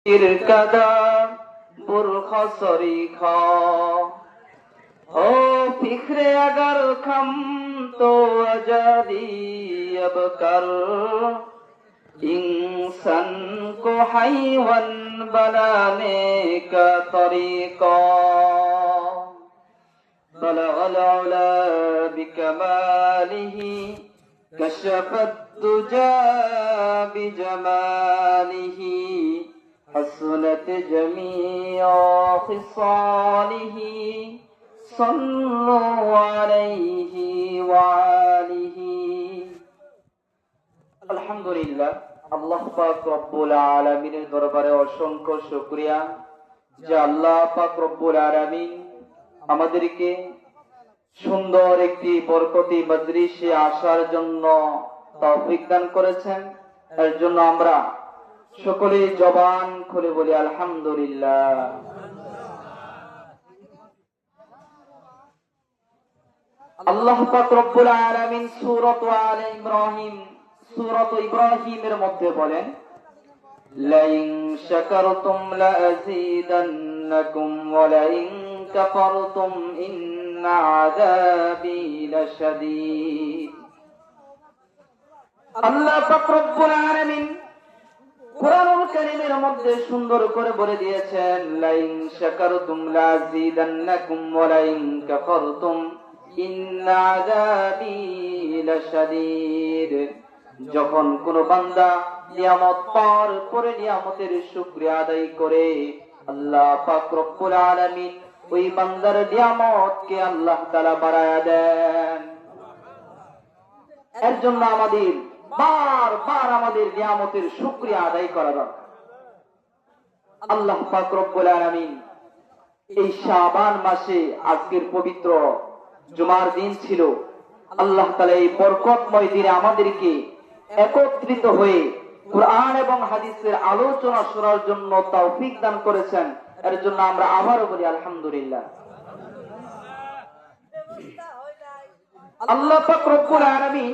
القدم برخصری خوا او فکر اگر کم تو آزادی اب کر इंसान को हैवान बनाने का तरीका बलग العلا بكماله كشف الدجى بجماله حسنت جميع خصاله صلوا عليه وآله আলহামদুলিল্লাহ। আল্লাহ পাক রব্বুল আলামিনের দরবারে অসংখ্য শুকরিয়া যে আল্লাহ পাক রব্বুল আলামিন আমাদেরকে সুন্দর একটি বরকতি মজলিসে আসার জন্য তৌফিক দান করেছেন। এর জন্য আমরা সকলে জবান খুলে বলি আলহামদুলিল্লাহ। আল্লাহ পাক রব্বুল আলামিন সূরা আলে ইব্রাহিম সূরাত ইব্রাহিমের মধ্যে বলেন, লাইন শাকারতুম লাযীদান্নাকুম ওয়া লাইন কাফারতুম ইন্না আযাবি লাশাদীদ। আল্লাহ পাক রব্বুল আলামিন কুরআনুল কারীমের মধ্যে সুন্দর করে বলে দিয়েছেন, লাইন শাকারতুম লাযীদান্নাকুম ওয়া লাইন কাফারতুম ইন্না আযাবি লাশাদীদ। যখন কোন বান্দা নিয়ামত পাওয়ার পরে নিয়ামতের শুকরিয়া আদায় করে আল্লাহ পাক রব্বুল আলামিন ওই বান্দার নিয়ামতকে আল্লাহ তাআলা বাড়ায়া দেন। এর জন্য আমাদের বারবার আমাদের নিয়ামতের শুকরিয়া আদায় করা দরকার। আল্লাহ পাক রব্বুল আলামিন এই শাবান মাসে আজকের পবিত্র জুমার দিন ছিল। আল্লাহ তাআলা এই বরকতময় দিনে আমাদেরকে একত্রিত হয়ে কুরআন এবং হাদিসের আলোচনা শোনার জন্য তৌফিক দান করেছেন। এর জন্য আমরা আবারও বলি আলহামদুলিল্লাহ। আল্লাহ পাক রব্বুল আলামিন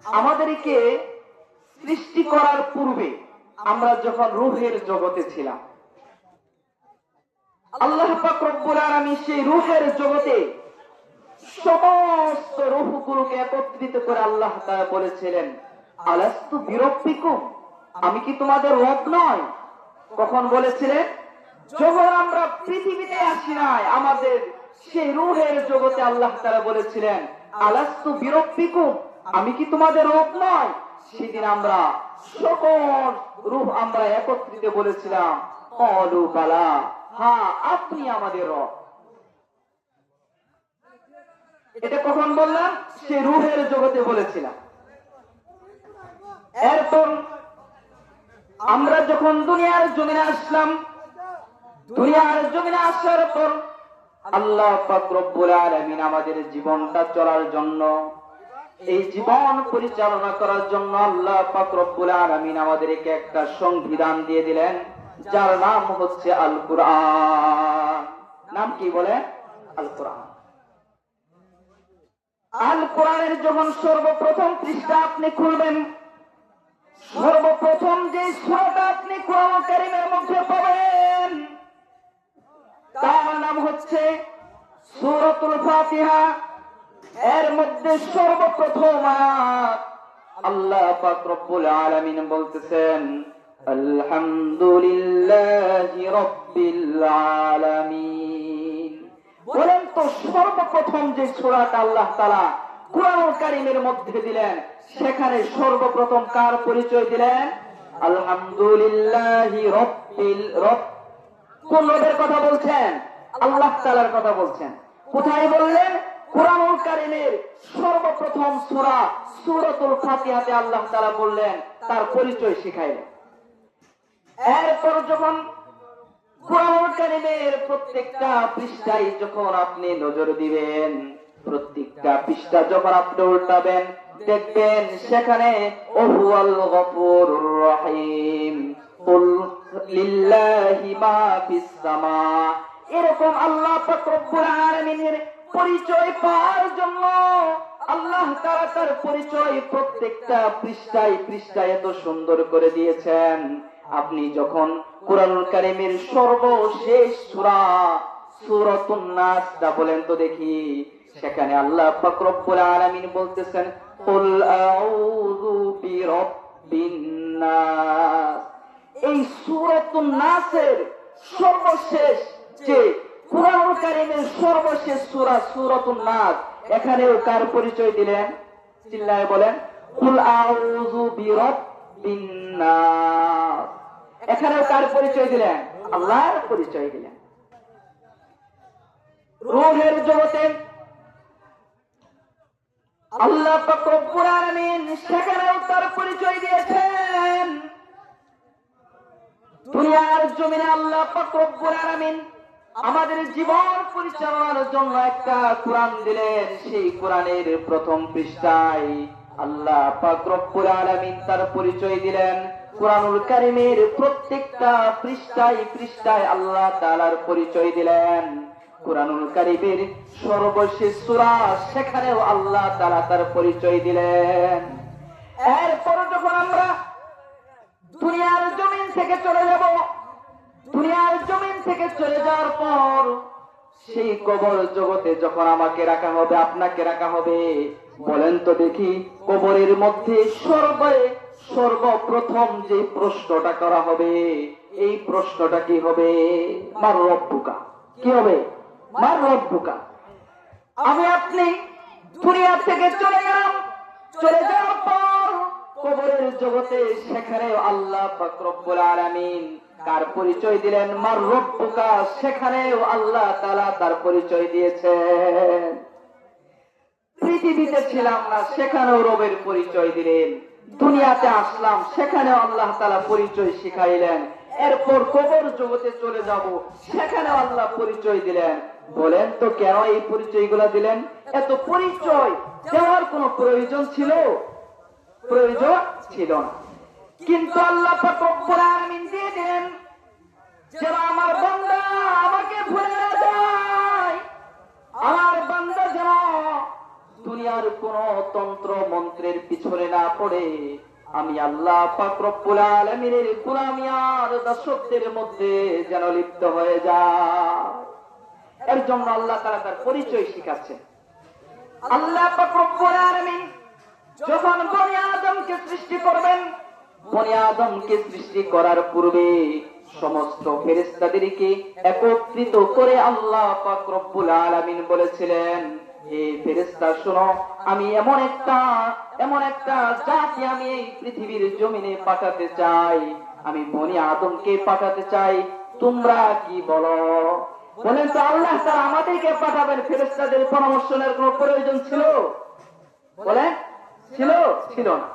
আমাদেরকে সৃষ্টি করার পূর্বে আমরা যখন রূহের জগতে ছিলাম, আল্লাহ পাক রব্বুল আলামিন সেই রূহের জগতে সমস্ত রূহগুলোকে একত্রিত করে আল্লাহ তাআলা বলেছিলেন, আলাস্তু বিরব্বিকুম, আমি কি তোমাদের রব নয়? কখন বলেছিলেন? যখন আমরা পৃথিবীতে আসি নাই, আমাদের সেই রূহের জগতে আল্লাহ তাআলা বলেছিলেন, আলাস্তু বিরব্বিকুম, আমি কি তোমাদের রব নয়? সেদিন আমরা সকল রূহ আমরা একত্রিত বলেছিলাম, ক্বালু বালা, হ্যাঁ আপনি আমাদের রব। এটা কখন বললাম? সে রূহের জগতে বলেছিলাম। এরপর আমরা যখন দুনিয়ার জমিনে আসলাম, দুনিয়ার জমিনে আসার পর আল্লাহ পাক রব্বুল আলামিন আমাদের জীবনটা চলার জন্য, এই জীবন পরিচালনা করার জন্য আল্লাহ পাক রব্বুল আলামিন আমাদেরকে একটা সংবিধান দিয়ে দিলেন, যার নাম হচ্ছে আল কুরআন। নাম কি বলে? আল কুরআন। আল কোরআনের যখন সর্বপ্রথম পৃষ্ঠা আপনি খুলবেন, সর্বপ্রথম যে সূরাটা আপনি কোরআন কারীমের মধ্যে পাবেন তার নাম হচ্ছে সূরাতুল ফাতিহা। এর মধ্যে সর্বপ্রথম আয়াত আল্লাহ পাক রব্বুল আলামিন বলতেছেন, আলহামদুলিল্লাহি রাব্বিল আলামিন। বলেন তো সর্বপ্রথম যে সূরাটা আল্লাহ তাআলা কুরআনুল কারীমের মধ্যে দিলেন, সেখানে সর্বপ্রথম কার পরিচয় দিলেন? আলহামদুলিল্লাহি রাব্বিল রব। কোন রবের কথা বলছেন? আল্লাহ তাআলার কথা বলছেন। কোথায় বললেন? কুরআনুল কারীমের সর্বপ্রথম সূরা সূরাতুল ফাতিহাতে আল্লাহ তাআলা বললেন, তার পরিচয় শিখাইলেন। এরপর যখন কুরআনুল কারীমের প্রত্যেকটা পৃষ্ঠায় যখন আপনি নজর দিবেন, প্রত্যেকটা পৃষ্ঠা যখন আপনি উল্টাবেন, দেখবেন সেখানে ওহুয়াল গফুরুর রহিম, কুল লিল্লাহি মা ফিস সামা। এরকম আল্লাহ পাক রব্বুল আলামিনের পরিচয় পাওয়ার জন্য আল্লাহ তাআলা তার পরিচয় প্রত্যেকটা পৃষ্ঠায় পৃষ্ঠায় এত সুন্দর করে দিয়েছেন। আপনি যখন কুরআনুল কারীমের সর্বশেষ সূরা সূরাতুন নাসটা বলেন তো দেখি, সেখানে আল্লাহ পাক রব্বুল আলামিন বলতেছেন কুল আউযু বিরাব্বিন নাস। এই সূরাতুন নাসের সর্বশেষ যে কুরআনুল কারীমের সর্বশেষ সূরা সূরাতুন নাস, এখানেও কার পরিচয় দিলেন? চিল্লায়ে বলেন কুল আউযু বিরাব্বিন নাস। এখানেও কার পরিচয় দিলেন? আল্লাহর পরিচয় দিলেন। রূহের জগতে আল্লাহ পাক রব্বুল আলামিন সেখানেও তার পরিচয় দিয়েছেন। দুনিয়ার জমিনে আল্লাহ পাক রব্বুল আলামিন আমাদের জীবন পরিচালনার জন্য একটা কোরআন দিলেন। সেই কোরআনের প্রথম পৃষ্ঠায় আল্লাহ পাক রব্বুল আলামিন তার পরিচয় দিলেন। কুরআনুল কারীমের প্রত্যেকটা পৃষ্ঠায় পৃষ্ঠায় আল্লাহ তাআলার পরিচয় দিলেন। কুরআনুল কারীমের সর্বশেষ সূরা, সেখানেও আল্লাহ তাআলা তার পরিচয় দিলেন। এরপর যখন আমরা দুনিয়ার জমিন থেকে চলে যাব, দুনিয়ার জমিন থেকে চলে যাওয়ার পর সেই কবর জগতে যখন আমাকে রাখা হবে, আপনাকে রাখা হবে, বলেন তো দেখি কবরের মধ্যে সর্বপ্রথম যে প্রশ্নটা করা হবে, এই প্রশ্নটা কি হবে? মার রব্বুকা। কি হবে? মার রব্বুকা। আমি আপনি দুনিয়া থেকে চলে গেলাম, চলে যাওয়ার পর কবরের জগতে সেখানেও আল্লাহ পাক রব্বুল আলামিন কার পরিচয় দিলেন? মার রব্বুকা। সেখানেও আল্লাহ তাআলা তার পরিচয় দিয়েছেন। পৃথিবীতে ছিলাম না, সেখানেও রবের পরিচয় দিলেন। দুনিয়াতে আসলাম, সেখানেও আল্লাহ তাআলা পরিচয় শিখাইলেন। এরপর কবর জগতে চলে যাব, সেখানেও আল্লাহ পরিচয় দিলেন। বলেন তো কেন এই পরিচয়গুলো দিলেন? এত পরিচয় দেওয়ার কোনো প্রয়োজন ছিল? প্রয়োজন ছিল না। কিন্তু আল্লাহ পাক রব্বুল আলামিন দিয়ে দেন যেন আমার বান্দা আমাকে ভুলে না যায়, আমার বান্দা যেন দুনিয়ার কোন তন্ত্র মন্ত্রের পিছনে না পড়ে আমি আল্লাহ পাক রব্বুল আলামিনের গোলামি আর দাসত্বের মধ্যে যেন লিপ্ত হয়ে যায়। এর জন্য আল্লাহ তাআলা তার পরিচয় শিখাচ্ছেন। আল্লাহ পাক রব্বুল আলামিন যখন বনি আদমকে সৃষ্টি করবেন, বনি আদমকে সৃষ্টি করার পূর্বে সমস্ত ফেরেশতাদেরকে একত্রিত করে আল্লাহ পাক রব্বুল আলামিন বলেছিলেন, হে ফেরেশতা শোনো, আমি এমন একটা জাতি আমি এই পৃথিবীর জমিনে পাঠাতে চাই, আমি বনি আদমকে পাঠাতে চাই, তোমরা কি বলো? বলেন তো আল্লাহ তাআলা আমাদেরকে পাঠাবেন, ফেরেশতাদের পরামর্শ নেওয়ার কোনো প্রয়োজন ছিল? বলেন ছিল? ছিল না।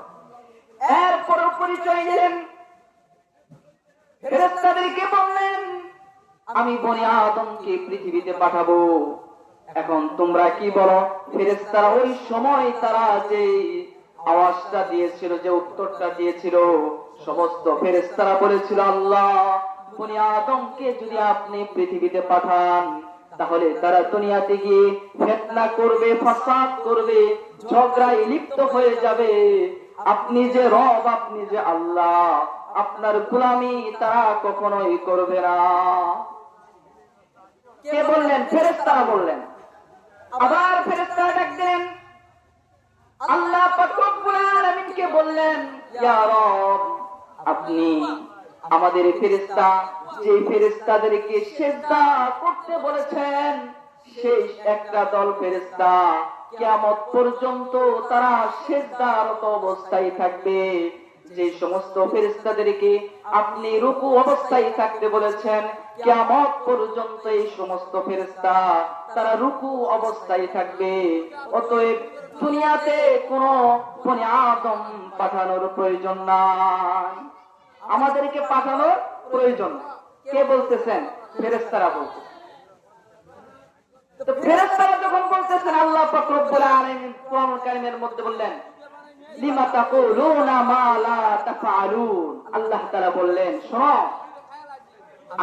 এরপর পরিচয় দিলেন, ফেরেশতাদেরকে বললেন আমি বনি আদমকে পৃথিবীতে পাঠাবো, এখন তোমরা কি বলো? ফেরেশতারা ওই সময় তারা যে আওয়াজটা দিয়েছিল, যে উত্তরটা দিয়েছিল, সমস্ত ফেরেশতারা বলেছিল আল্লাহ বনি আদমকে যদি আপনি পৃথিবীতে পাঠান তাহলে তারা দুনিয়াতে গিয়ে ফিতনা করবে, ফাসাদ করবে, ঝগড়ায় লিপ্ত হয়ে যাবে। আপনি যে রব, আপনি যে আল্লাহ, আপনার গোলামি তারা কখনোই করবে না। কে বললেন? ফেরেশতারা বললেন। আবার ফেরেশতারা ডাক দিলেন, আল্লাহ পাক রব্বুল আলামিনকে বললেন, ইয়া রব, আপনি আমাদের ফেরেশতা যে ফেরেশতাদেরকে সিজদা করতে বলেছেন, সেই একটা দল ফেরেশতা কিয়ামত পর্যন্ত তারা সিজদারত অবস্থায় থাকবে। যে সমস্ত ফেরেশতাদেরকে আপনি রুকু অবস্থায় থাকতে বলেছেন, কিয়ামত পর্যন্ত এই সমস্ত ফেরেশতা তারা রুকু অবস্থায় থাকবে। অতএব দুনিয়াতে কোনো বনি আদম পাঠানোর প্রয়োজন নাই, আমাদেরকে পাঠানোর প্রয়োজন। কে বলতেছেন? ফেরেশতারা বলতেছেন। তো ফেরেশতারা যখন বলতেছেন, আল্লাহ পাক রব্বুল আলামিন কোরআনুল কারীমের মধ্যে বললেন, লিমা তাকুলুনা মা লা তাফআলুন। আল্লাহ তাআলা বললেন, শোনো,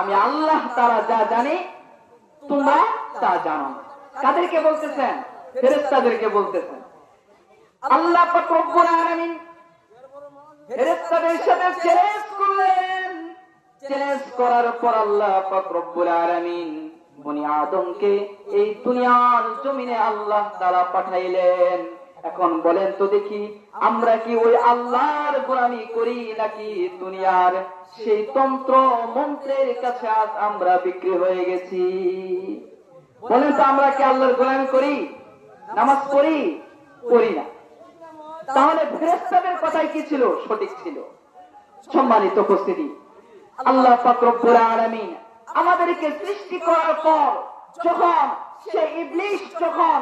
আমি আল্লাহ তাআলা যা জানি তোমরা তা জানো। কাদেরকে বলতেছেন? ফেরেশতাদেরকে বলতেছেন। আল্লাহ পাক রব্বুল আলামিন ফেরেশতাদের সাথে চ্যালেঞ্জ করলেন, চ্যালেঞ্জ করার পর আল্লাহ পাক রব্বুল আলামিন বনি আদমকে এই দুনিয়ার জমিনে আল্লাহ তাআলা পাঠাইলেন। এখন বলেন তো দেখি, আমরা কি ওই আল্লাহর গোলামি করি নাকি দুনিয়ার সেই তন্ত্র মন্ত্রের কাছে আজ আমরা বিক্রি হয়ে গেছি? বলেন তো, আমরা কি আল্লাহর গোলামি করি? নামাজ পড়ি? পড়ি না। তাহলে ফেরেশতাদের কথাই কি ছিল? সঠিক ছিল। সম্মানিত উপস্থিতি, আল্লাহ পাক রব্বুল আলামিন আমাদেরকে সৃষ্টি করার পর যখন সেই ইবলিস যখন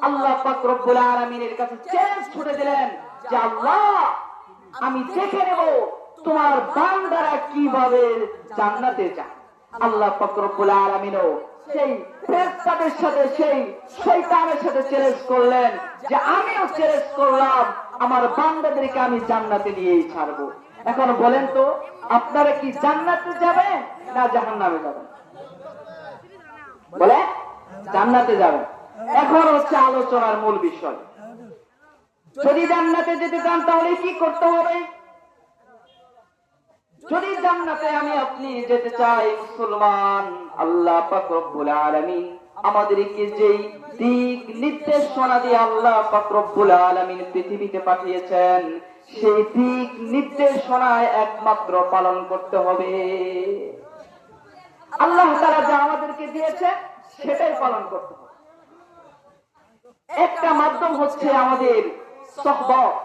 আল্লাহ পাক রব্বুল আলামিনের কাছে চ্যালেঞ্জ ছুড়ে দিলেন যে আল্লাহ, আমি দেখে নেব তোমার বান্দারা কিভাবে জান্নাতে যায়। আল্লাহ পাক রব্বুল আলামিনও সেই ফেরেশতাদের সাথে সেই শয়তানের সাথে চ্যালেঞ্জ করলেন যে আমিও চ্যালেঞ্জ করলাম, আমার বান্দাদেরকে আমি জান্নাতে নিয়েই ছাড়বো। এখন বলেন তো, আপনারা কি জান্নাতে যাবেন না জাহান্নামে যাবেন? বলে জান্নাতে যাবেন। এখন হচ্ছে আলোচনার মূল বিষয়। যদি জান্নাতে যেতে চান তাহলে কি করতে হবে? যদি জান্নাতে আমি আপনি যেতে চাই মুসলমান, আল্লাহ পাক রব্বুল আলামিন আমাদেরকে যেই দিক নির্দেশনা দিয়ে আল্লাহ পাক রব্বুল আলামিন পৃথিবীতে পাঠিয়েছেন, সেই দিক নির্দেশনায় একমাত্র পালন করতে হবে। আল্লাহ তাআলা যা আমাদেরকে দিয়েছে সেটাই পালন করতে হবে। একটা মাধ্যম হচ্ছে আমাদের সুহবত।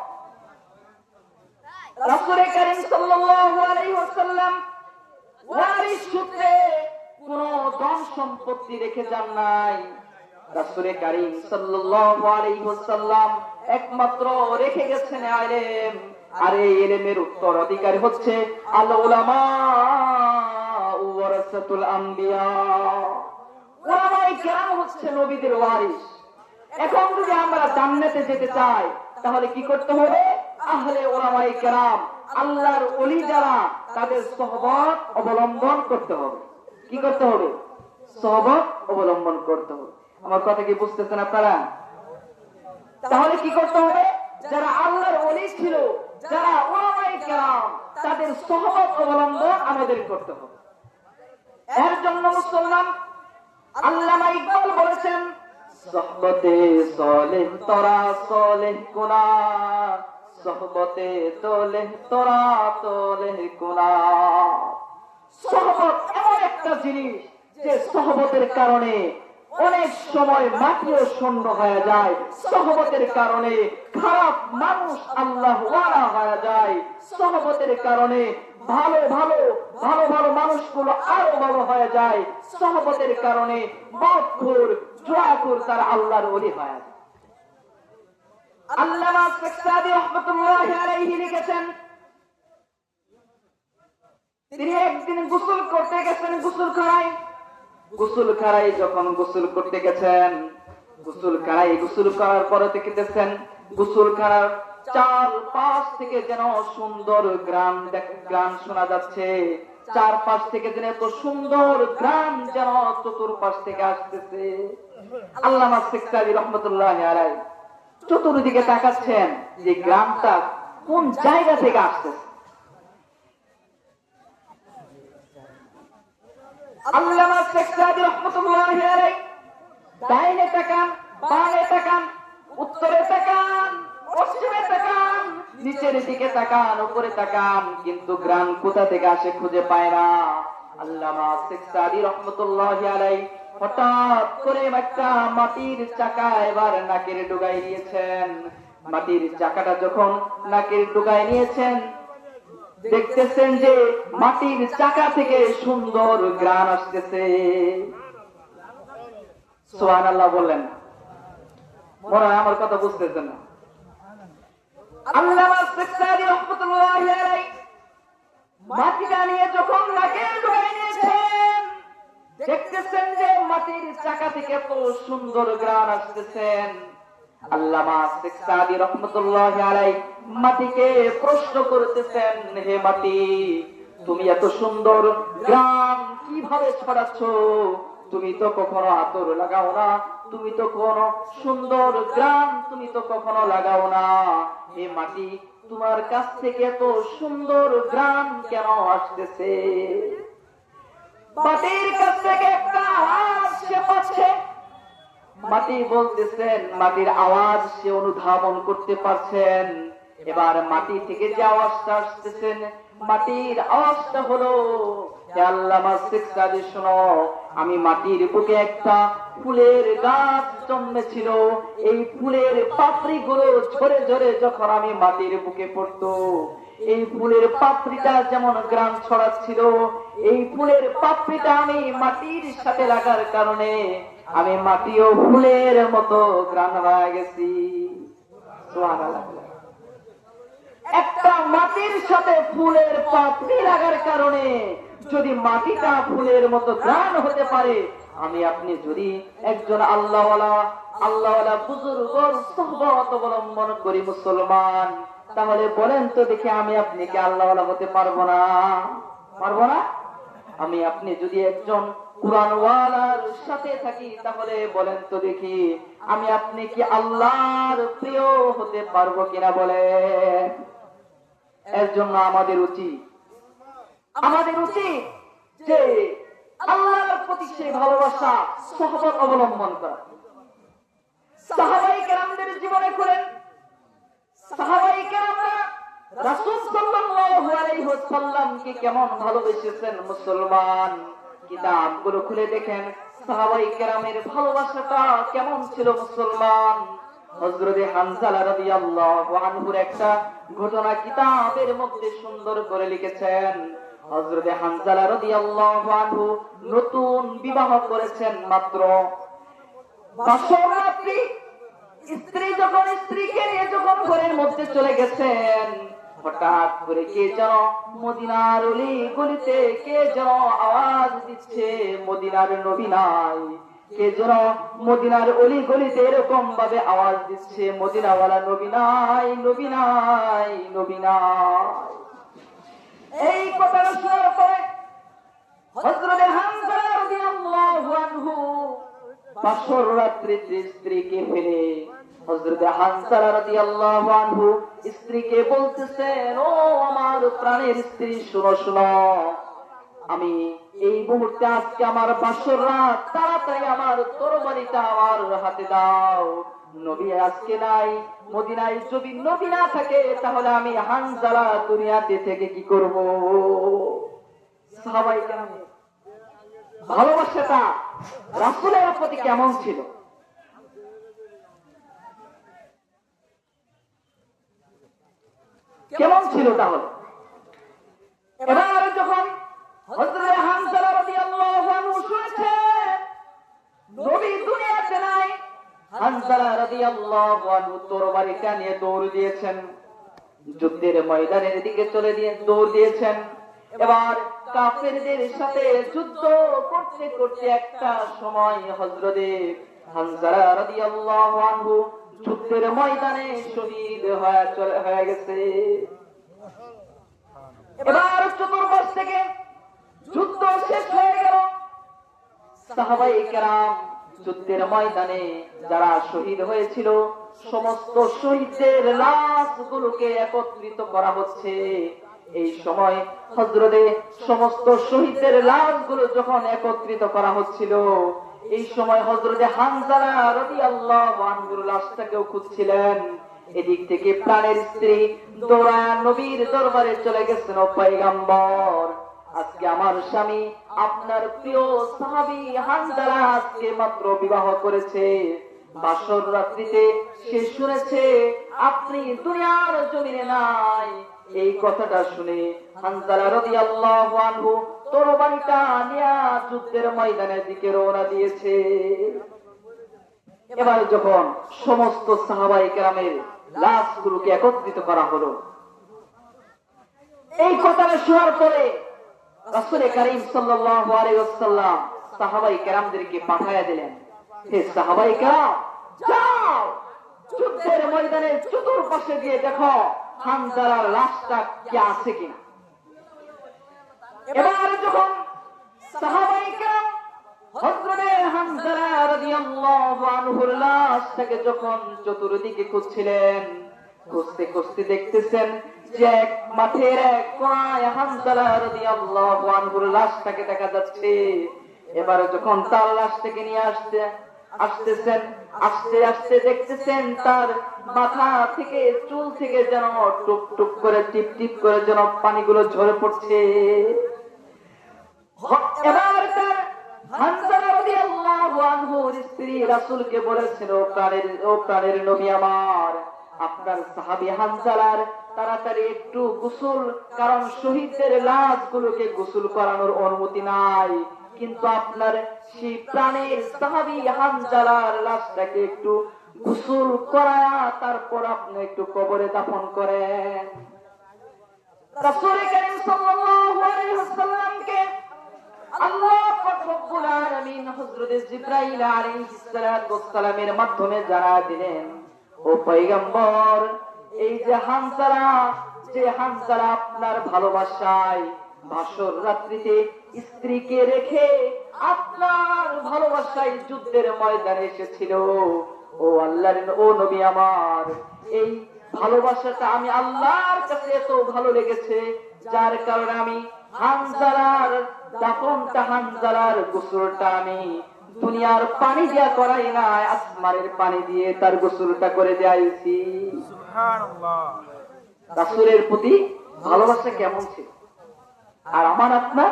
রাসূল কারীম সাল্লাল্লাহু আলাইহি ওয়াসাল্লাম ওয়ারিস সূত্রে কোনো ধন সম্পত্তি রেখে যান নাই। রাসূল কারীম সাল্লাল্লাহু আলাইহি ওয়াসাল্লাম একমাত্র রেখে গেছেন ইলম। আর এই ইলমের উত্তরাধিকারী হচ্ছে আল উলামা ওয়ারাসাতুল আম্বিয়া। উলামায়ে কেরাম হচ্ছে নবীদের ওয়ারিস। এখন যদি আমরা জান্নাতে যেতে চাই তাহলে কি করতে হবে? আহলে উলামায়ে কেরাম, আল্লাহর ওলি যারা, তাদের সুহবত অবলম্বন করতে হবে। কি করতে হবে? সুহবত অবলম্বন করতে হবে। আমার কথা কি বুঝতেছেন আপনারা? তাহলে কি করতে হবে? যারা আল্লাহর ওলি ছিল, যারা উলামায়ে কেরাম, তাদের সুহবত অবলম্বন আমাদের করতে হবে। এর জন্য মুসলমান আল্লামা ইকবাল বলেছেন, সোহবতে সালেহ তোরা সালেহ কুনা, সোহবতে তোলেহ তোরা তোলেহ কুনা। সোহবত এমন একটা জিনিস যে সোহবতের কারণে অনেক সময় মাটিও শূন্য হয়ে যায়। সোহবতের কারণে খারাপ মানুষ আল্লাহ ওয়ালা হয়ে যায়। সোহবতের কারণে ভালো ভালো ভালো ভালো মানুষগুলো আরো ভালো হয়ে যায়। সোহবতের কারণে মদখোর জুয়াখোর তারা আল্লাহর ওলি হয়ে যায়। আল্লামা সাক্কাবী রাহমাতুল্লাহি আলাইহি লিখেছেন, তিনি একদিন গোসল করতে গেছেন গোসলখানায় যখন গোসল করতে গেছেন, গোসল করার পরে দেখতেছেন গোসলখানার চারপাশ থেকে যেন সুন্দর গ্রাম শোনা যাচ্ছে। চারপাশ থেকে যেন এত সুন্দর গ্রাম যেন চতুর্পাশ থেকে আসতেছে। আল্লামা সাক্কাবী রাহমাতুল্লাহি আলাইহি চতুর্দিকে তাকাচ্ছেন যে গ্রামটা কোন জায়গা থেকে আসতেছে। আল্লামা সাক্কাবী রাহমাতুল্লাহি আলাইহি ডাইনে তাকান, বামে তাকান, উত্তরে তাকান, পশ্চিমে তাকান, নিচের দিকে তাকান, উপরে তাকান, কিন্তু গ্রাম কোথা থেকে আসে খুঁজে পায় না। আল্লামা সাক্কাবী রাহমাতুল্লাহি আলাইহি হঠাৎ করে একটা মাটির চাকা এবার নাকের ডুগায় নিয়েছেন। মাটির চাকাটা যখন নাকের ডুগায় নিয়েছেন, দেখতেছেন যে মাটির চাকা থেকে সুন্দর ঘ্রাণ আসতেছে। সুবহানাল্লাহ বললেন, মনে হয় আমার কথা বুঝতেছেন না। আল্লামা সাক্কাবী রাহমাতুল্লাহি আলাইহি মাটিটা নিয়ে যখন নাকের ডুগায় নিয়েছেন, দেখতেছেন যে মাটির চাকা থেকে এত সুন্দর ঘ্রাণ আসতেছেন। আল্লামা সাক্কাবী রাহমাতুল্লাহি আলাইহি মাটিকে প্রশ্ন করতেছেন, হে মাটি, তুমি এত সুন্দর ঘ্রাণ কিভাবে ছড়াচ্ছ? তুমি তো কখনো আতর লাগাও না, তুমি তো কোনো সুন্দর ঘ্রাণ তুমি তো কখনো লাগাও না। হে মাটি, তোমার কাছ থেকে এত সুন্দর গ্রাম কেন আসতেছে? মাটির কাছ থেকে একটা আওয়াজ সে পাচ্ছে। মাটি বলতেছেন, মাটির আওয়াজ সে অনুধাবন করতে পারছেন। এবার মাটি থেকে যে আওয়াজটা আসতেছেন, মাটির আওয়াজটা হলো, আল্লাহ শোনো, আমি মাটির বুকে একটা ফুলের গাছ জন্মেছিল। এই ফুলের পাপড়ি গুলো ঝরে ঝরে যখন আমি মাটির বুকে পড়তো, এই ফুলের পাপড়িটা যেমন গ্রাম ছড়াচ্ছিল, এই ফুলের পাপড়িটা আমি মাটির সাথে লাগার কারণে আমি মাটিও ফুলের মতো গ্রাম হয়ে গেছি। একটা মাটির সাথে ফুলের পাপড়ি লাগার কারণে যদি মাটিটা ফুলের মতো গ্রাম হতে পারে, আমি আপনি যদি একজন আল্লাহওয়ালা বুজুর্গর সুহবত অবলম্বন করি মুসলমান, তাহলে বলেন তো দেখি আমি আপনি কি আল্লাহওয়ালা হতে পারবো না? পারবো না? আমি আপনি যদি একজন কুরআনওয়ালার সাথে থাকি, তাহলে বলেন তো দেখি আমি আপনি কি আল্লাহর প্রিয় হতে পারবো কিনা বলেন? এর জন্য আমাদের উচিত যে আল্লাহর প্রতি সেই ভালোবাসা, সুহবত অবলম্বন করা। সাহাবায়ে কেরামদের জীবনে করেন, সাহাবায়ে কেরামরা রাসূল সাল্লাল্লাহু আলাইহি ওয়াসাল্লামকে কেমন ভালোবেসেছেন মুসলমান। কিতাবগুলো খুলে দেখেন সাহাবায়ে কেরামের ভালোবাসাটা কেমন ছিল মুসলমান। হযরতে হানজালা রাদিয়াল্লাহু আনহুর একটা ঘটনা কিতাবের মধ্যে সুন্দর করে লিখেছেন। হযরতে হানজালা রাদিয়াল্লাহু আনহু নতুন বিবাহ করেছেন মাত্র। বাসর রাত্রি স্ত্রীকে নিয়ে যখন ঘরের মধ্যে চলে গেছেন, হঠাৎ করে কে যেন মদিনার অলি গলিতে কে যেন আওয়াজ দিচ্ছে, মদিনার নবী নাই। কে যেন মদিনার অলি গলিতে এরকম ভাবে আওয়াজ দিচ্ছে, মদিনাওয়ালা নবী নাই, নবী নাই, নবী নাই। এই কথাটা শোনার পরে হযরতে হানজালা রাদিয়াল্লাহু আনহু বাসর রাত্রিতে স্ত্রীকে ফেলে হযরতে হানজালা রাদিয়াল্লাহু আনহু স্ত্রীকে বলতেছেন, ও আমার প্রাণের স্ত্রী, শোনো শোনো, আমি এই মুহূর্তে আজকে আমার বাসর রাত, তাড়াতাড়ি আমার তরবারিটা আমার হাতে দাও। নবী আজকে নাই মদিনায়, যদি নবী না থাকে তাহলে আমি হানজালা দুনিয়াতে থেকে কি করব? সাহাবায়ে কেরামের ভালোবাসাটা রাসূলের প্রতি কেমন ছিল? কেমন ছিল তাহলে? এবার যখন হযরত হানজালা রাদিয়াল্লাহু আনহু শুনেছেন নবী দুনিয়াতে নাই, হানজালা রাদিয়াল্লাহু আনহু তরবারিটা নিয়ে দৌড় দিয়েছেন, যুদ্ধের ময়দানের দিকে দৌড় দিয়েছেন। এবার কাফেরদের সাথে যুদ্ধ করতে করতে একটা সময় হযরতে হানজালা রাদিয়াল্লাহু আনহু যুদ্ধের ময়দানে শহীদ হয়ে গেছে। এবার চতুর্পাশ থেকে যুদ্ধ শেষ হয়ে গেল। সাহাবায়ে কেরাম যুদ্ধের ময়দানে যারা শহীদ হয়েছিল, সমস্ত শহীদদের লাশগুলোকে একত্রিত করা হচ্ছে। এই সময় হযরতে সমস্ত শহীদদের লাশগুলো যখন একত্রিত করা হচ্ছিল, এই সময় হযরতে হানজালা রাদিয়াল্লাহু আনহুর লাশটাকেও খুঁজছিলেন। এদিক থেকে প্রাণের স্ত্রী দৌড়ায় নবীর দরবারে চলে গেছেন, ও পয়গম্বর, আজকে আমার স্বামী আপনার প্রিয় সাহাবী হানজালা আজকে মাত্র বিবাহ করেছে। বাসর রাত্রিতে সে শুনেছে আপনি দুনিয়ার জমিনে নাই। এই কথাটা শুনে হানজালা রাদিয়াল্লাহু আনহু তরবারিটা নিয়ে যুদ্ধের ময়দানের দিকে রওনা দিয়েছে। এবার যখন সমস্ত সাহাবায়ে কেরামের লাশগুলোকে একত্রিত করা হলো, এই কথাটা শোনার পরে রাসূল কারীম সাল্লাল্লাহু আলাইহি ওয়াসাল্লাম সাহাবায়ে কেরামদেরকে পাঠায়া দিলেন, হে সাহাবায়ে কেরাম, যাও যুদ্ধের ময়দানে চতুর্পাশে গিয়ে দেখো হানজালার লাশটা কি আছে কিনা। এবার যখন সাহাবায়ে কেরাম হযরতে হানজালা রাদিয়াল্লাহু আনহুর লাশটাকে যখন চতুর্দিকে খুঁজছিলেন, খুঁজতে খুঁজতে দেখতেছেন যে এক মাঠের এক কোনায় হানজালা রাদিয়াল্লাহু আনহুর লাশটাকে দেখা যাচ্ছে। এবারে যখন তার লাশটাকে নিয়ে আসতেছেন, আস্তে আস্তে দেখতেছেন তার মাথা থেকে চুল থেকে যেন টুক টুক করে টিপ টিপ করে যেন পানিগুলো ঝরে পড়ছে। এবার তার হানজালা রাদিয়াল্লাহু আনহুর স্ত্রী রাসূলকে বলেছিল, ও প্রাণের নবী আমার, আপনার সাহাবী হানজালার তাড়াতাড়ি একটু গোসল, কারণ শহীদদের লাশগুলোকে গোসল করানোর অনুমতি নাই, কিন্তু আপনার সেই প্রাণের সাহাবী হানজালার লাশটাকে একটু গোসল করায়া তারপর আপনি একটু কবরে দাফন করেন। রাসূল কারীম সাল্লাল্লাহু আলাইহি ওয়াসাল্লামকে আল্লাহ পাক রব্বুল আলামিন হযরত জিবরাইল আলাইহিস সালাতু ওয়াস সালামের মাধ্যমে জানা দিলেন, ও পয়গম্বর, এই যে হানজালা আপনার ভালোবাসায় ভাসর রাত্রিতে স্ত্রীকে রেখে আপনার ভালোবাসায় যুদ্ধের ময়দানে এসেছিল, ও আল্লাহর ও নবী আমার, এই ভালোবাসাটা আমি আল্লাহর কাছে এত ভালো লেগেছে, যার কারণে আমি হানজালার দাফনটা, হানজালার গোসলটা আমি দুনিয়ার পানি দিয়া করাই না, আসমানের পানি দিয়ে তার গোসলটা করে দিয়েছি। সুবহানাল্লাহ। রাসূলের প্রতি ভালোবাসা কেমন ছিল, আর আমার আপনার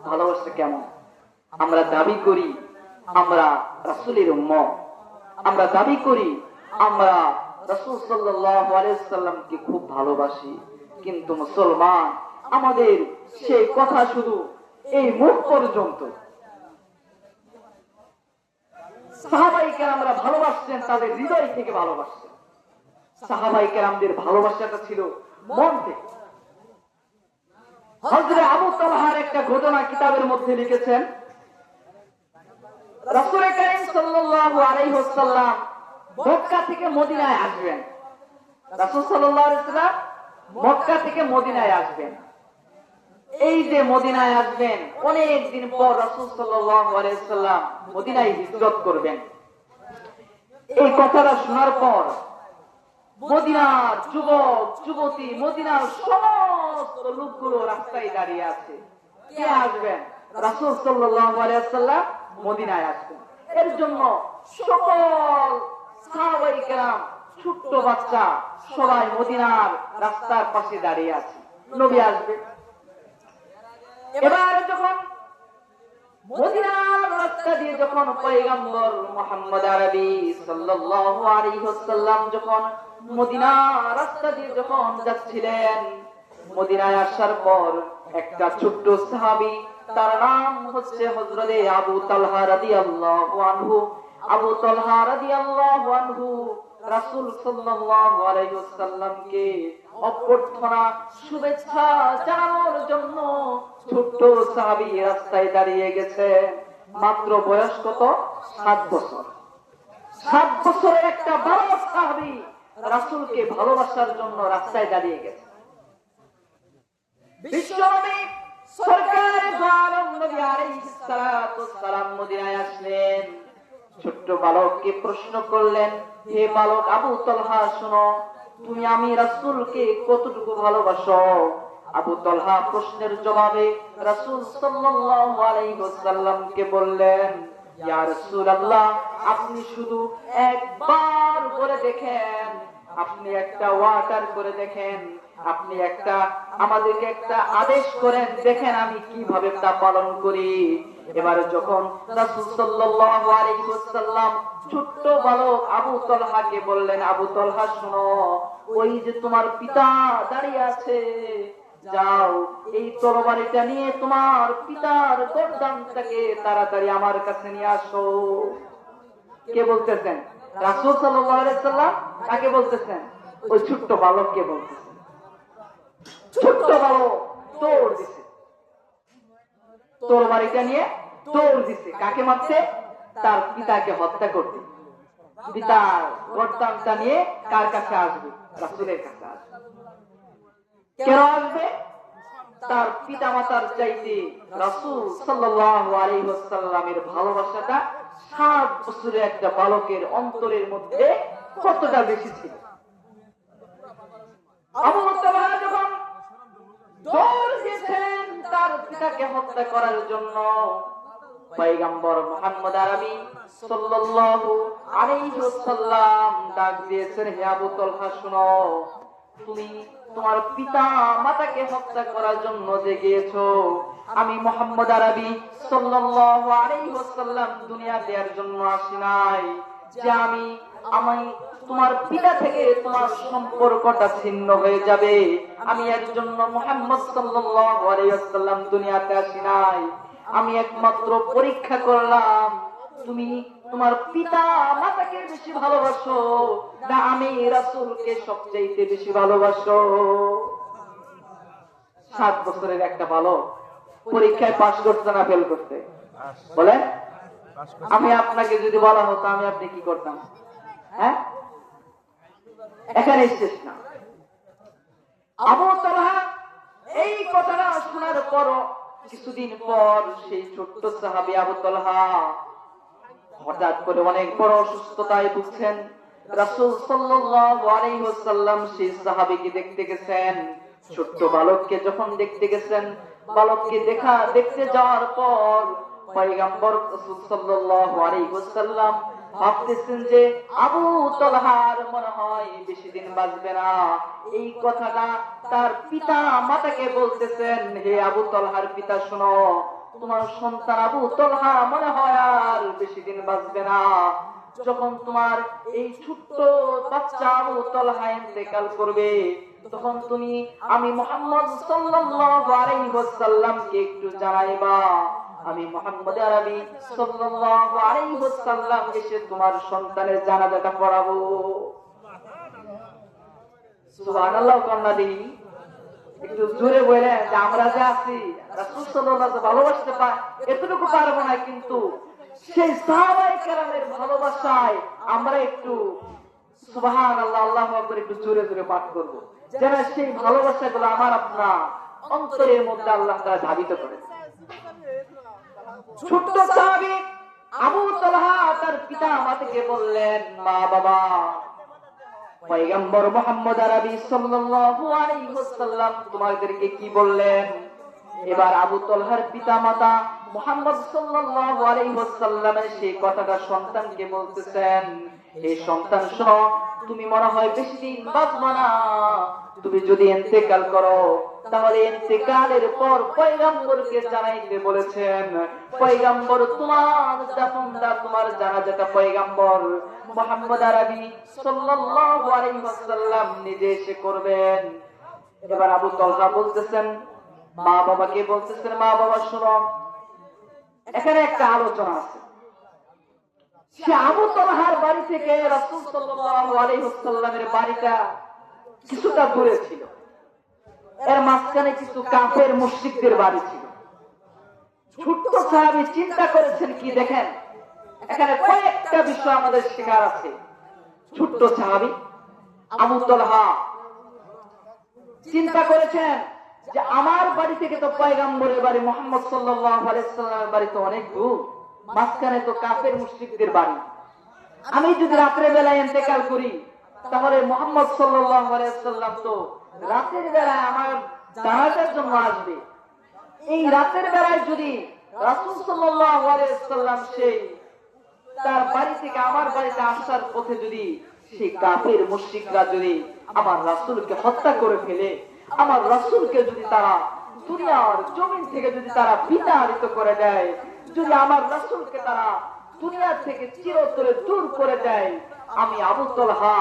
ভালোবাসা কেমন? আমরা দাবি করি আমরা রাসূলের উম্মত, আমরা দাবি করি আমরা রাসূল সাল্লাল্লাহু আলাইহি ওয়াসাল্লামকে খুব ভালোবাসি, কিন্তু মুসলমান আমাদের সেই কথা শুধু এই মুখ পর্যন্ত। সাহাবায়ে কেরামরা ভালোবাসতেন, তাদের হৃদয় থেকে ভালোবাসতেন। সাহাবায়ে কেরামদের ভালোবাসাটা ছিল মন থেকে। হযরত আবু তালহার একটা ঘটনা কিতাবের মধ্যে লিখেছেন, রাসূল কারীম সাল্লাল্লাহু আলাইহি ওয়াসাল্লাম মক্কা থেকে মদিনায় আসবেন। রাসূল সাল্লাল্লাহু আলাইহি ওয়াসাল্লাম মক্কা থেকে মদিনায় আসবেন। এই যে মদিনায় আসবেন, অনেক দিন পর রাসূল সাল্লাল্লাহু আলাইহি ওয়াসাল্লাম মদিনায় হিজরত করবেন। এই কথাটা শোনার পর মদিনার যুবক যুবতী, মদিনার সমস্ত লোকগুলো রাস্তায় দাঁড়িয়ে আছে। কে আসবেন? রাসূল সাল্লাল্লাহু আলাইহি ওয়াসাল্লাম মদিনায় আসবেন। এর জন্য সকল সাহাবায়ে কেরাম, ছোট্ট বাচ্চা সবাই মদিনার রাস্তার পাশে দাঁড়িয়ে আছে, নবী আসবে। এবার যখন মদিনার রাস্তা দিয়ে যখন পয়গম্বর মুহাম্মদ আরবি সাল্লাল্লাহু আলাইহি ওয়াসাল্লাম যখন মদিনার রাস্তা দিয়ে যখন যাচ্ছিলেন, মদিনায় আসার পর একটা ছোট্ট সাহাবী, তার নাম হচ্ছে হযরত আবু তালহা রাদিয়াল্লাহু আনহু। আবু তালহা রাদিয়াল্লাহু আনহু রাসূল সাল্লাল্লাহু আলাইহি ওয়াসাল্লামকে অভ্যর্থনা শুভেচ্ছা জানানোর জন্য ছোট্ট সাহাবী রাস্তায় দাঁড়িয়ে গেছে। মাত্র বয়স কত? 7 বছর। 7 বছরের একটা বড় সাহাবী রাসূলকে ভালোবাসার জন্য রাস্তায় দাঁড়িয়ে গেছে। বিশ্বনবী সরকার দো আলম নবী আলাইহিস সালাতু ওয়াস সালাম মদিনায় আসলেন। ছোট্ট বালককে প্রশ্ন করলেন, হে বালক আবু তালহা, শোনো, তুমি আমি রাসূলকে কতটুকু ভালোবাসো? আবু তালহা প্রশ্নের জবাবে রাসূল সাল্লাল্লাহু আলাইহি ওয়াসাল্লামকে বললেন, ইয়া রাসূলুল্লাহ, আপনি শুধু একবার করে দেখেন, আপনি একটা ওয়াটার করে দেখেন, আপনি একটা আমাদেরকে একটা আদেশ করেন, দেখেন আমি কিভাবে তা পালন করি। এবারে যখন রাসূল সাল্লাল্লাহু আলাইহি ওয়াসাল্লাম ছোট্ট বালক আবু তালহাকে বললেন, আবু তালহা শোনো, ওই যে তোমার পিতা দাঁড়িয়ে আছে, যাও এই তরবারিটা নিয়ে তোমার পিতার গর্দানটাকে তাড়াতাড়ি আমার কাছে নিয়ে আসো। কে বলতেছেন? রাসূল সাল্লাল্লাহু আলাইহি ওয়াসাল্লাম। কাকে বলতেছেন? ওই ছোট্ট বালককে বলতেছেন। ছোট্ট বালক দৌড় দিছে, তরবারিটা নিয়ে দৌড় দিছে। কাকে মারতে? তার পিতাকে হত্যা করতে। পিতার গর্দানটা নিয়ে কার কাছে আসবে? রাসূলের কাছে আসবে। কেন আসবে? তার পিতা মাতার চাইতে রাসূল সাল্লাল্লাহু আলাইহি ওয়াসাল্লামের ভালোবাসাটা 7 বছরের একটা বালকের অন্তরের মধ্যে কতটা বেশি ছিল। আবু তালহা যখন দৌড় দিয়েছেন তার পিতাকে হত্যা করার জন্য, পয়গম্বর মুহাম্মদ আরবি সাল্লাল্লাহু আলাইহি ওয়াসাল্লাম ডাক দিয়েছেন, হে আবু তালহা শুনো, তুমি তোমার পিতা মাতাকে হত্যা করার জন্য যে গিয়েছো, আমি মুহাম্মদ আরবি সাল্লাল্লাহু আলাইহি ওয়াসাল্লাম দুনিয়া দেওয়ার জন্য আসি নাই যে আমি তোমার পিতা থেকে তোমার সম্পর্কটা ছিন্ন হয়ে যাবে। আমি এর জন্য মুহাম্মদ সাল্লাল্লাহু আলাইহি ওয়াসাল্লাম দুনিয়াতে আসি নাই। আমি একমাত্র পরীক্ষা করলাম তুমি তোমার পিতা মাতাকে বেশি ভালোবাসো না আমি রাসূলকে সবচেয়ে বেশি ভালোবাসো। 7 বছরের একটা ভালো পরীক্ষায় পাস করতে না ফেল করতে, বলেন আমি আপনাকে যদি বলা হতো আমি আপনি কি করতাম? হ্যাঁ, এখানে শেষ না। আবু তালহা এই কথাটা শোনার পর কিছুদিন পর সেই ছোট্ট সাহাবী আবু তালহা হঠাৎ করে অনেক বড় অসুস্থতায় ভুগছেন। রাসূল সাল্লাল্লাহু আলাইহি ওয়াসাল্লাম সেই সাহাবীকে দেখতে গেছেন। ছোট্ট বালককে যখন দেখতে গেছেন, বালককে দেখতে যাওয়ার পর পয়গম্বর রাসূল সাল্লাল্লাহু আলাইহি ওয়াসাল্লাম ভাবতেছেন যে আবু তালহার মনে হয় বেশি দিন বাঁচবে না। এই কথাটা তার পিতা মাতাকে বলতেছেন, হে আবু তালহার পিতা শোনো, তোমার সন্তান আবু তালহা মনে হয় আর বেশি দিন বাঁচবে না। যখন তোমার এই ছোট্ট বাচ্চা আবু তালহা ইন্তেকাল করবে, তখন তুমি আমি মুহাম্মদ সাল্লাল্লাহু আলাইহি ওয়াসাল্লামকে একটু জানাইবা। আমি মুহাম্মদ আরবি সাল্লাল্লাহু আলাইহি ওয়াসাল্লাম এসে তোমার সন্তানের জানাজাটা পড়াবো। সুবহানাল্লাহ। কন্যা দিই একটু জোরে বলেন যে আমরা যে আছি রাসূল সাল্লাল্লাহু আলাইহি ওয়াসাল্লাম ভালোবাসতে পাই এতটুকু পারবো না, কিন্তু সেই সাহাবায়ে কেরামের ভালোবাসায় আমরা একটু সুবহানাল্লাহ আল্লাহু আকবার একটু জোরে জোরে পাঠ করব, যেন সেই ভালোবাসাগুলো আমার আপনার অন্তরের মধ্যে আল্লাহ তাআলা ধাবিত করে। ছোট্ট সাহাবী আবু তালহা তার পিতা মাতাকে বললেন, মা বাবা, পয়গম্বর মুহাম্মদ আরবি সাল্লাল্লাহু আলাইহি ওয়াসাল্লাম তোমাদেরকে কি বললেন? এবার আবু তালহার পিতা মাতা মুহাম্মদ সাল্লাল্লাহু আলাইহি ওয়াসাল্লামের সেই কথাটা সন্তানকে বলতেছেন, হে সন্তান শোনো, তুমি মনে হয় বেশি দিন বাঁচবে না। তুমি যদি ইন্তেকাল করো তাহলে ইন্তেকালের পর পয়গম্বরকে জানাইতে বলেছেন। পয়গম্বর তোমার দাফনটা তোমার জানাজাটা পয়গম্বর মুহাম্মদ আরবি সাল্লাল্লাহু আলাইহি ওয়াসাল্লাম নিজে এসে করবেন। এবার আবু তালহা বলতেছেন, মা বাবাকে বলতেছেন, মা বাবা শোনো, এখানে একটা আলোচনা আছে। সে আবু তালহার বাড়ি থেকে রাসূল সাল্লাল্লাহু আলাইহি ওয়াসাল্লামের বাড়িটা কিছুটা দূরে ছিল। এর মাঝখানে কিছু কাফের মুশরিকদের বাড়ি ছিল। ছোট্ট সাহাবী চিন্তা করেছেন কি দেখেন, এখানে কয়েকটা বিষয় আমাদের শেখার আছে। ছোট্ট সাহাবী আবু তালহা চিন্তা করেছেন যে আমার বাড়ি থেকে তো পয়গম্বরের বাড়ি মুহাম্মদ সাল্লাল্লাহু আলাইহি ওয়াসাল্লামের বাড়ি তো অনেক দূর, মাঝখানে তো কাফের মুশরিকদের বাড়ি। আমি যদি রাতের বেলায় ইন্তেকাল করি তাহলে মুহাম্মদ সাল্লাল্লাহু আলাইহি ওয়াসাল্লাম তো রাতের বেলায় আমার জানাজার জন্য আসবে। এই রাতের বেলায় যদি রাসূল সাল্লাল্লাহু আলাইহি ওয়াসাল্লাম সেই তার বাড়ি থেকে আমার বাড়িতে আসার পথে যদি সেই কাফের মুশরিকরা যদি আমার রাসূলকে হত্যা করে ফেলে, আমার রাসূলকে যদি তারা দুনিয়ার জমিন থেকে যদি তারা বিতাড়িত করে দেয়, যদি আমার রাসূলকে তারা দুনিয়া থেকে চিরতরে দূর করে দেয়, আমি আবু তালহা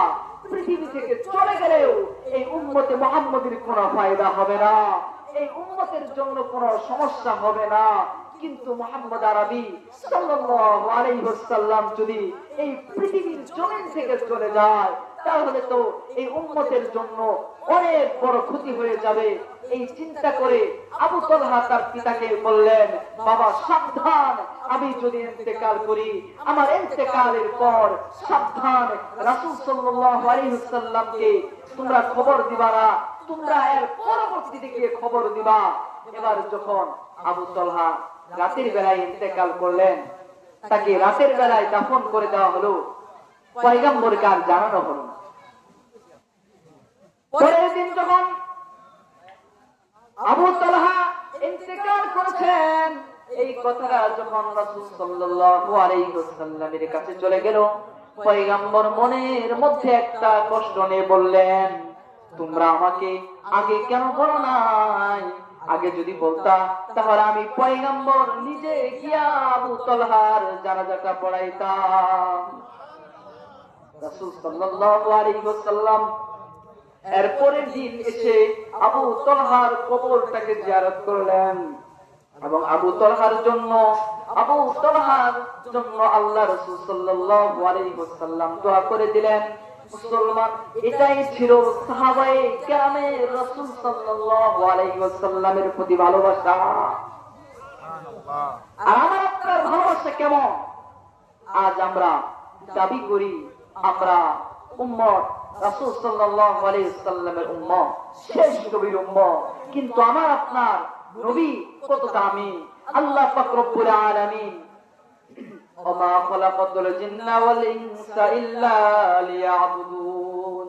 পৃথিবী থেকে চলে গেলেও এই উম্মতে মুহাম্মদীর কোনো ফায়দা হবে না, এই উম্মতের জন্য কোনো সমস্যা হবে না। কিন্তু মুহাম্মদ আরবি সাল্লাল্লাহু আলাইহি ওয়াসাল্লাম যদি এই পৃথিবীর জমিন থেকে চলে যায় তাহলে তো এই উম্মতের জন্য অনেক বড় ক্ষতি হয়ে যাবে। এই চিন্তা করে আবু তালহা তার পিতাকে বললেন, বাবা সাবধান, আমি যদি ইন্তেকাল করি, আমার ইন্তেকালের পর সাবধান রাসূল সাল্লাল্লাহু আলাইহি ওয়াসাল্লামকে তোমরা খবর দিবা না, তোমরা এর পরবর্তীতে গিয়ে খবর দিবা। এবার যখন আবু তালহা রাতের বেলায় ইন্তেকাল করলেন, তাকে রাতের বেলায় দাফন করে দেওয়া হলো, পয়গম্বরকে আর জানানো হলো না। পরের দিন যখন আবু তালহা ইন্তেকাল করেছেন, এই কথাটা যখন রাসূল সাল্লাল্লাহু আলাইহি ওয়াসাল্লামের কাছে চলে গেল, পয়গম্বর মনের মধ্যে একটা কষ্ট নিয়ে বললেন, তোমরা আমাকে আগে কেন বলো নাই? আগে যদি বলতা তাহলে আমি পয়গম্বর নিজে গিয়া আবু তালহার জানাজাটা পড়াইতাম। রাসূল সাল্লাল্লাহু আলাইহি ওয়াসাল্লাম এরপরের দিন এসে আবু তালহার কবরটাকে জিয়ারত করলেন এবং আবু তালহার জন্য আল্লাহ রাসূল সাল্লাল্লাহু আলাইহি ওয়াসাল্লাম দোয়া করে দিলেন। মুসলমান, এটাই ছিল সাহাবায়ে কেরামের রাসূল সাল্লাল্লাহু আলাইহি ওয়াসাল্লামের প্রতি ভালোবাসা। আর আমার আপনার ভালোবাসা কেমন? আজ আমরা দাবি করি আমরা উম্মত, রাসূল সাল্লাল্লাহু আলাইহি ওয়াসাল্লামের উম্মত, শেষ নবীর উম্মত, কিন্তু আমার আপনার নবী কত দামি। আল্লাহ পাক রব্বুল আলামিন ওমা খালাকাতুল জিন্না ওয়াল ইনসা ইল্লা লিয়াবুদুন,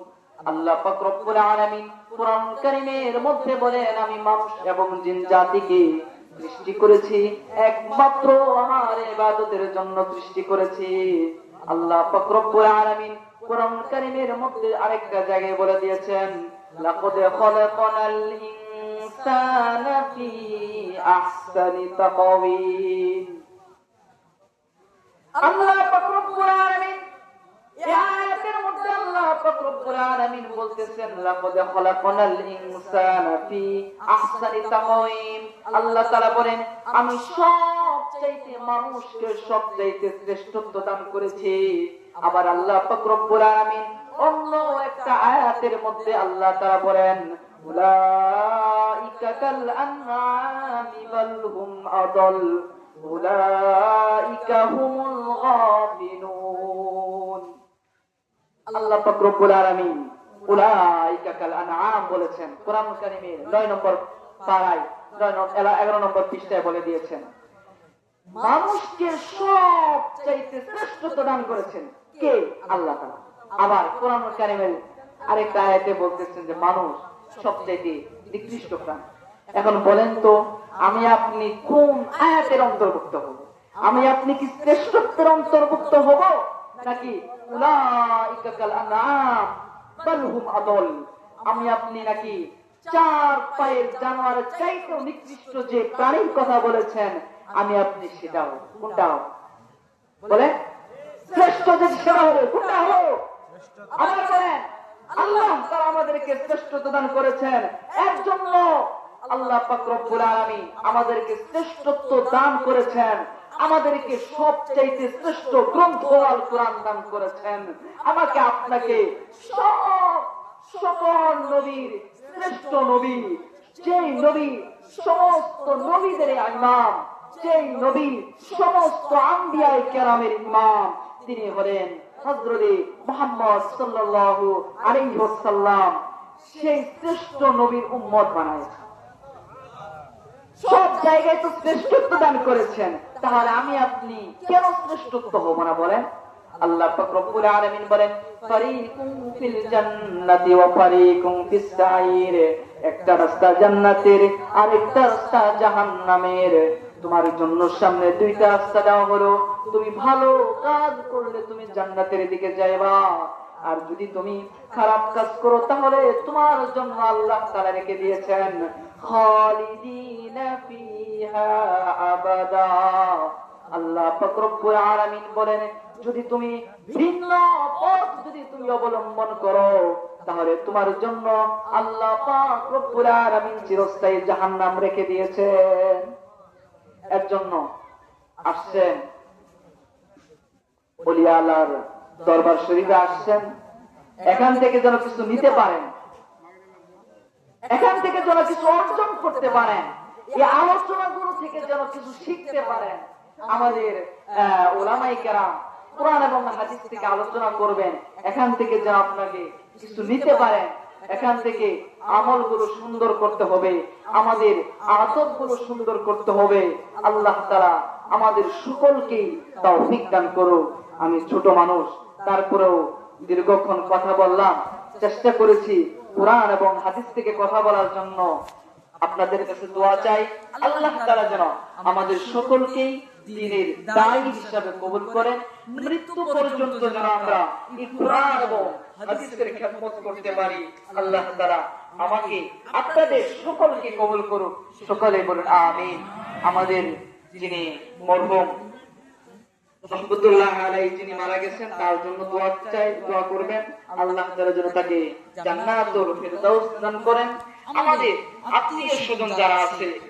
আল্লাহ পাক রব্বুল আলামিন কুরআন কারীমের মধ্যে বলেন, আমি মানুষ এবং জিন জাতিকে সৃষ্টি করেছি একমাত্র আমার ইবাদতের জন্য সৃষ্টি করেছি। আল্লাহ পাক রব্বুল আলামিন কুরআন কারীমের মধ্যে আরেকটা জায়গায় বলে দিয়েছেন, লাকাদ খালাকানাল ইনসানা ফি আহসানি তাকওয়িম। আল্লাহ পাক রব্বুল আলামিন এই আয়াতের মধ্যে আল্লাহ পাক রব্বুল আলামিন বলতেছেন, লাকাদ খালাকানাল ইনসানা ফি আহসানি তাকওয়িম। আল্লাহ তাআলা বলেন, আমি সবচাইতে মানুষকে সবচাইতে শ্রেষ্ঠত্ব দান করেছি। আবার আল্লাহ পাক রব্বুল আলামিন অন্য একটা আয়াতের মধ্যে আল্লাহ তাআলা বলেন, উলাইকা কাল আনআমি বাল হুম আদাল উলাইকা হুমুল গাফিলুন। আল্লাহ পাক রব্বুল আলামিন উলাইকা কাল আনআম বলেছেন কোরআন কারীমের 9 নম্বর পারায় 11 নম্বর পৃষ্ঠায় বলে দিয়েছেন, মানুষকে সবচাইতে শ্রেষ্ঠত্ব দান করেছেন কে? আল্লাহ তাআলা। আবার কোরআন কারীমের আরেকটা আয়াতে বলতেছেন যে মানুষ সবচাইতে নিকৃষ্ট প্রাণী। এখন বলেন তো, আমি আপনি কোন আয়াতের অন্তর্ভুক্ত হব? আমি আপনি কি শ্রেষ্ঠত্বের অন্তর্ভুক্ত হব, নাকি উলাইকা কাল আনআম বাল হুম আদল, আমি আপনি নাকি চার পায়ের জানোয়ারের চাইতেও নিকৃষ্ট যে প্রাণীর কথা বলেছেন আমি আপনি সেটা হব? কোনটা হব? বলে শ্রেষ্ঠ যে সেটা হবে, কোনটা হব? আবার বলেন, আল্লাহ তাআলা আমাদেরকে শ্রেষ্ঠত্ব দান করেছেন এর জন্য আল্লাহ পাক রব্বুল আলামিন আমাদেরকে শ্রেষ্ঠত্ব দান করেছেন, আমাদেরকে সবচাইতে শ্রেষ্ঠ গ্রন্থ আল কোরআন দান করেছেন। আমাকে আপনাকে সকল নবীর শ্রেষ্ঠ নবী, যেই নবী সমস্ত নবীদের ইমাম, যেই নবী সমস্ত আম্বিয়ায়ে কেরামের ইমাম, তিনি হলেন হযরতে মুহাম্মদ সাল্লাল্লাহু আলাইহি ওয়াসাল্লাম। সেই শ্রেষ্ঠ নবীর উম্মত বানাইছেন, সব জায়গায় তো শ্রেষ্ঠত্ব দান করেছেন, তাহলে আমি আপনি কেন শ্রেষ্ঠত্ব হব না বলেন? আল্লাহ পাক রব্বুল আলামিন বলেন, ফারিকুম ফিল জান্নাতি ওয়া ফারিকুম ফিস সাঈর, একটা রাস্তা জান্নাতের আর একটা রাস্তা জাহান্নামের। তোমার জন্য সামনে দুইটা রাস্তা দেওয়া হলো, তুমি ভালো কাজ করলে তুমি জান্নাতের দিকে যাইবা, আর যদি তুমি খারাপ কাজ করো তাহলে তোমার জন্য আল্লাহ তাআলা রেখে দিয়েছেন খালিদিনা ফিহা আবাদা। আল্লাহ পাক রব্বুল আলামিন বলেন, যদি তুমি ভিন্ন পথ যদি তুমি অবলম্বন করো তাহলে তোমার জন্য আল্লাহ পাক রব্বুল আলামিন চিরস্থায়ী জাহান্নাম রেখে দিয়েছেন। এর জন্য আসছেন ওলিয়া আল্লাহর দরবার শরীফে, আসছেন এখান থেকে যেন কিছু নিতে পারেন, এখান থেকে যেন কিছু অর্জন করতে পারেন, এই আলোচনাগুলো থেকে যেন কিছু শিখতে পারেন। আমাদের উলামায়ে কেরাম কোরআন এবং হাদিস থেকে আলোচনা করবেন, এখান থেকে যেন আপনাকে কিছু নিতে পারেন, এখান থেকে আমলগুলো সুন্দর করতে হবে, আমাদের আদবগুলো সুন্দর করতে হবে। আল্লাহ তাআলা আমাদের সকলকে তৌফিক দান করুন। আমি ছোট মানুষ, তারপরেও দীর্ঘক্ষণ কথা বললাম, চেষ্টা করেছি কোরআন এবং হাদিস থেকে কথা বলার জন্য আপনাদের কাছে দোয়া চাই। আল্লাহ তাআলা যেন আমাদের সকলকেই দ্বীনের দায়ী হিসাবে কবুল করেন। মৃত্যু পর্যন্ত যেন আমরা এই কোরআন এবং হাদিসের খেদমত করতে পারি। আল্লাহ তাআলা আমাকে আপনাদের সকলকে কবুল করুন। সকলে বলুন আমিন। আমাদের যিনি মরহুম রহমতুল্লাহ আলাইহি যিনি মারা গেছেন, তার জন্য দোয়া চাই, দোয়া করবেন। আল্লাহ তাআলা যেন তাকে জান্নাতুল ফিরদাউস দান করেন। আমাদের আত্মীয় স্বজন যারা আছে